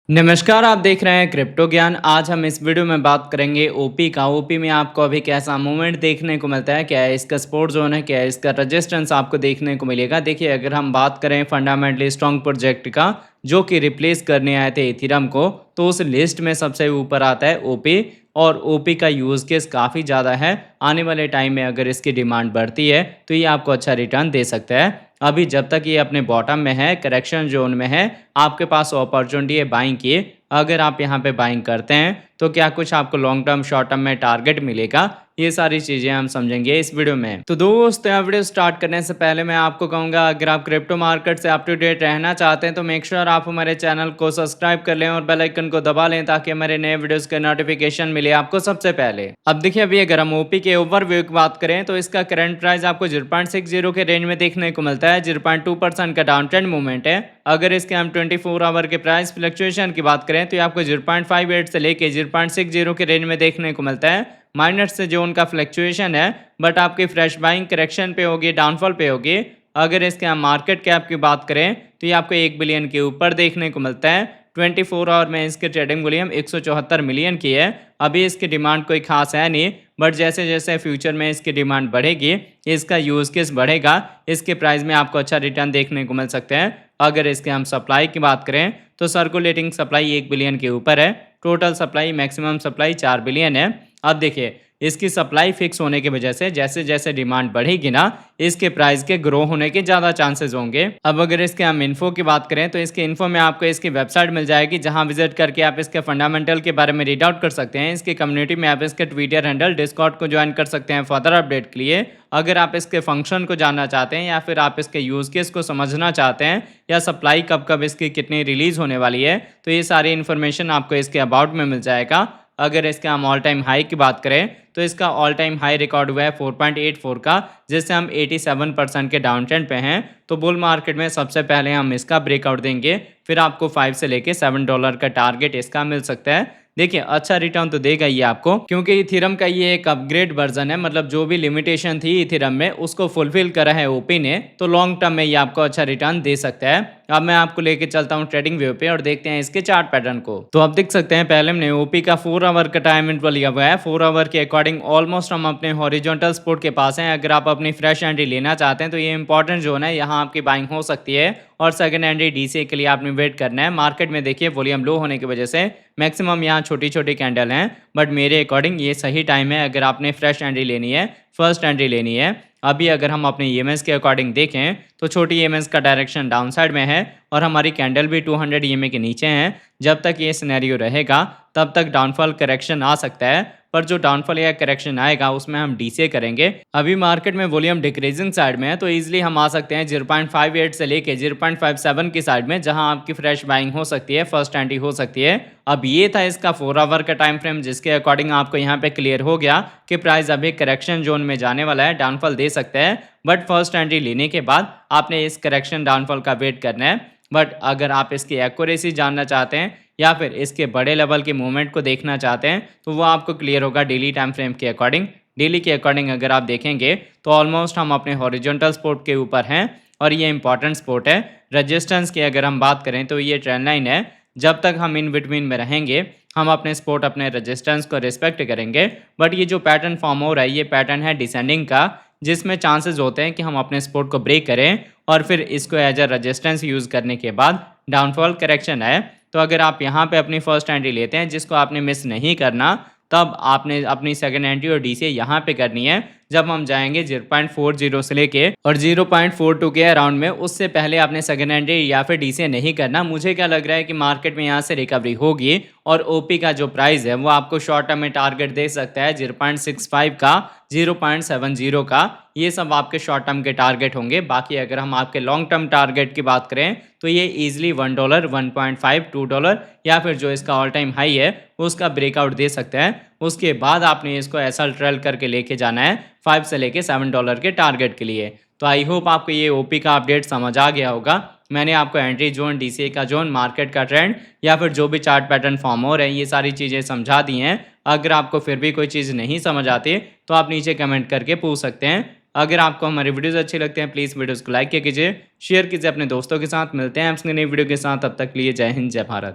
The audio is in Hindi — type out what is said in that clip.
नमस्कार, आप देख रहे हैं क्रिप्टो ज्ञान। आज हम इस वीडियो में बात करेंगे ओपी का। ओपी में आपको अभी कैसा मूवमेंट देखने को मिलता है, क्या है इसका सपोर्ट जोन है, क्या है इसका रेजिस्टेंस आपको देखने को मिलेगा। देखिए, अगर हम बात करें फंडामेंटली स्ट्रॉन्ग प्रोजेक्ट का जो कि रिप्लेस करने आए थे इथेरियम को, तो उस लिस्ट में सबसे ऊपर आता है ओपी। और ओपी का यूज़ केस काफ़ी ज़्यादा है। आने वाले टाइम में अगर इसकी डिमांड बढ़ती है तो ये आपको अच्छा रिटर्न दे सकता है। अभी जब तक ये अपने बॉटम में है, करेक्शन जोन में है, आपके पास अपॉर्चुनिटी है बाइंग की। अगर आप यहाँ पे बाइंग करते हैं तो क्या कुछ आपको लॉन्ग टर्म शॉर्ट टर्म में टारगेट मिलेगा, ये सारी चीज़ें हम समझेंगे इस वीडियो में। तो दोस्तों, वीडियो स्टार्ट करने से पहले मैं आपको कहूँगा, अगर आप क्रिप्टो मार्केट से अप टू डेट रहना चाहते हैं तो मेक श्योर आप हमारे चैनल को सब्सक्राइब कर लें और बेल आइकन को दबा लें ताकि हमारे नए वीडियोस के नोटिफिकेशन मिले आपको सबसे पहले। अब देखिए, अभी अगर हम ओपी के ओवरव्यू की बात करें तो इसका करंट प्राइस आपको 0.60 के रेंज में देखने को मिलता है। 0.2% का डाउन ट्रेंड मूवमेंट है। अगर इसके हम 24 आवर के प्राइस फ्लक्चुएशन की बात करें तो ये आपको 0.58 से लेके 0.60 के रेंज में देखने को मिलता है। माइनस से जो उनका फ्लक्चुएशन है, बट आपकी फ्रेश बाइंग करेक्शन पे होगी, डाउनफॉल पे होगी। अगर इसके हम मार्केट कैप की बात करें तो ये आपको 1 बिलियन के ऊपर देखने को मिलता है। 24 आवर में इसकी ट्रेडिंग वॉल्यूम 174 मिलियन की है। अभी इसकी डिमांड कोई खास है नहीं, बट जैसे जैसे फ्यूचर में इसकी डिमांड बढ़ेगी, इसका यूज़ केस बढ़ेगा, इसके प्राइस में आपको अच्छा रिटर्न देखने को मिल सकते हैं। अगर इसके हम सप्लाई की बात करें तो सर्कुलेटिंग सप्लाई 1 बिलियन के ऊपर है। Total supply, maximum supply 4 billion है। अब देखिए, इसकी सप्लाई फिक्स होने की वजह से जैसे जैसे डिमांड बढ़ेगी ना, इसके प्राइस के ग्रो होने के ज़्यादा चांसेस होंगे। अब अगर इसके हम इन्फो की बात करें तो इसके इन्फो में आपको इसकी वेबसाइट मिल जाएगी, जहां विजिट करके आप इसके फंडामेंटल के बारे में रीड आउट कर सकते हैं। इसकी कम्युनिटी में आप इसके ट्विटर हैंडल, डिस्कॉर्ड को ज्वाइन कर सकते हैं फर्दर अपडेट के लिए। अगर आप इसके फंक्शन को जानना चाहते हैं या फिर आप इसके यूज़ केस को समझना चाहते हैं, या सप्लाई कब कब इसकी कितनी रिलीज़ होने वाली है, तो ये सारी इन्फॉर्मेशन आपको इसके अबाउट में मिल जाएगा। अगर इसके हम ऑल टाइम हाई की बात करें तो इसका ऑल टाइम हाई रिकॉर्ड हुआ है 4.84 का, जिससे हम 87% के डाउन ट्रेंड पे हैं। तो बुल मार्केट में सबसे पहले हम इसका ब्रेकआउट देंगे, फिर आपको 5 से लेके $7 का टारगेट इसका मिल सकता है। देखिए, अच्छा रिटर्न तो देगा ये आपको, क्योंकि इथेरियम का ये एक अपग्रेड वर्जन है। मतलब जो भी लिमिटेशन थी इथेरियम में, उसको फुलफिल करा है ओपी ने, तो लॉन्ग टर्म में ये आपको अच्छा रिटर्न दे सकता है। अब मैं आपको लेके चलता हूँ ट्रेडिंग व्यू पे और देखते हैं इसके चार्ट पैटर्न को। तो आप देख सकते हैं, पहले हमने ओपी का 4 आवर का टाइम इंटरवल लिया हुआ है। 4 आवर के अकॉर्डिंग ऑलमोस्ट हम अपने हॉरिजॉन्टल सपोर्ट के पास हैं। अगर आप अपनी फ्रेश एंट्री लेना चाहते हैं तो ये इंपॉर्टेंट जोन है, यहाँ आपकी बाइंग हो सकती है। और सेकंड एंट्री डीसी के लिए आपने वेट करना है। मार्केट में देखिए, वॉल्यूम लो होने की वजह से मैक्सिमम यहाँ छोटी छोटी कैंडल हैं, बट मेरे अकॉर्डिंग ये सही टाइम है अगर आपने फ्रेश एंट्री लेनी है, फर्स्ट एंट्री लेनी है। अभी अगर हम अपने ईएमएस के अकॉर्डिंग देखें तो छोटी ईएमएस का डायरेक्शन डाउन साइड में है और हमारी कैंडल भी 200 ईएमए के नीचे हैं। जब तक ये सिनेरियो रहेगा तब तक डाउनफॉल करेक्शन आ सकता है, पर जो डाउनफॉल या करेक्शन आएगा उसमें हम डीसी करेंगे। अभी मार्केट में वॉल्यूम डिक्रीजिंग साइड में है, तो इजीली हम आ सकते हैं 0.58 से लेके 0.57 की साइड में, जहां आपकी फ्रेश बाइंग हो सकती है, फर्स्ट एंट्री हो सकती है। अब ये था इसका 4 आवर का टाइम फ्रेम, जिसके अकॉर्डिंग आपको यहाँ पे क्लियर हो गया कि प्राइस अभी करेक्शन जोन में जाने वाला है, डाउनफॉल दे सकता है। बट फर्स्ट एंट्री लेने के बाद आपने इस करेक्शन डाउनफॉल का वेट करना है। बट अगर आप इसकी एक्यूरेसी जानना चाहते हैं या फिर इसके बड़े लेवल के मूवमेंट को देखना चाहते हैं तो वो आपको क्लियर होगा डेली टाइम फ्रेम के अकॉर्डिंग। डेली के अकॉर्डिंग अगर आप देखेंगे तो ऑलमोस्ट हम अपने हॉरिजॉन्टल सपोर्ट के ऊपर हैं और ये इंपॉर्टेंट सपोर्ट है। रेजिस्टेंस की अगर हम बात करें तो ये ट्रेंड लाइन है। जब तक हम इन बिटवीन में रहेंगे हम अपने सपोर्ट, अपने रेजिस्टेंस को रिस्पेक्ट करेंगे। बट ये जो पैटर्न फॉर्म हो रहा है, ये पैटर्न है डिसेंडिंग का, जिसमें चांसेस होते हैं कि हम अपने सपोर्ट को ब्रेक करें और फिर इसको एज अ रेजिस्टेंस यूज़ करने के बाद डाउनफॉल करेक्शन है। तो अगर आप यहाँ पे अपनी फर्स्ट एंट्री लेते हैं, जिसको आपने मिस नहीं करना, तब आपने अपनी सेकंड एंट्री और डीसी यहाँ पे करनी है। जब हम जाएंगे 0.40 से लेके और 0.42 के अराउंड में, उससे पहले आपने सेकंड एंट्री या फिर डीसी नहीं करना। मुझे क्या लग रहा है कि मार्केट में यहाँ से रिकवरी होगी और ओपी का जो प्राइस है वो आपको शॉर्ट टर्म में टारगेट दे सकता है 0.65 का, 0.70 का। ये सब आपके शॉर्ट टर्म के टारगेट होंगे। बाकी अगर हम आपके लॉन्ग टर्म टारगेट की बात करें तो ये इजीली $1, 1.5, $2 या फिर जो इसका ऑल टाइम हाई है उसका ब्रेकआउट दे सकता है। उसके बाद आपने इसको ऐसा ट्रेल करके लेके जाना है 5 से लेके $7 के टारगेट के लिए। तो आई होप आपको ये ओपी का अपडेट समझ आ गया होगा। मैंने आपको एंट्री जोन, डीसीए का जोन, मार्केट का ट्रेंड या फिर जो भी चार्ट पैटर्न फॉर्म हो रहे हैं, ये सारी चीज़ें समझा दी हैं। अगर आपको फिर भी कोई चीज़ नहीं समझ आती तो आप नीचे कमेंट करके पूछ सकते हैं। अगर आपको हमारे वीडियोस अच्छे लगते हैं प्लीज़ वीडियोस को लाइक कीजिए, शेयर कीजिए अपने दोस्तों के साथ। मिलते हैं आपसे नई वीडियो के साथ, तब तक के लिए जय हिंद, जय भारत।